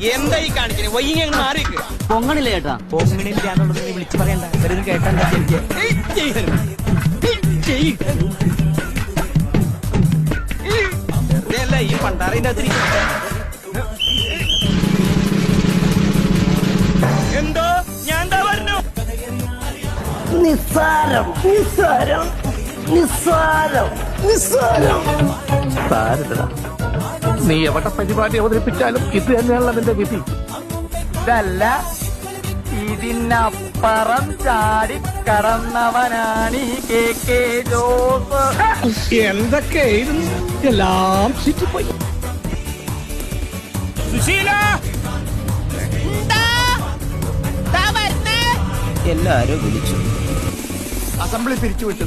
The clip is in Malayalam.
എന്താ ഈ കാണിക്കണേ? വൈകി അങ്ങ് മാറിക്ക്. പൊങ്ങണില്ല ചേട്ടാ. പൊങ്ങണില്ല എന്നുള്ളത് നീ വിളിച്ചു പറയണ്ട. വെറുതെ കേട്ടാ വെറുതെ അല്ല ഈ പണ്ടാറിന്റെ അതിരിക്കും. എന്തോ ഞാൻ എന്താ പറഞ്ഞു? നിസ്സാരം നിസ്സാരം നിസ്സാരം നിസ്സാരം. നീ എവിടെ പരിപാടി അവതരിപ്പിച്ചാലും ഇത് തന്നെയാണല്ലോ നിന്റെ വിധി. ഇതല്ല, ഇതിനപ്പുറം ചാടിക്കടന്നവനാണ് ഈ KK ജോസ്. എന്തൊക്കെയായിരുന്നു എല്ലാം ചുറ്റിപ്പോയി. സുശീല എല്ലാരും വിളിച്ചു. അസംബ്ലി പിരിച്ചുവിട്ടു.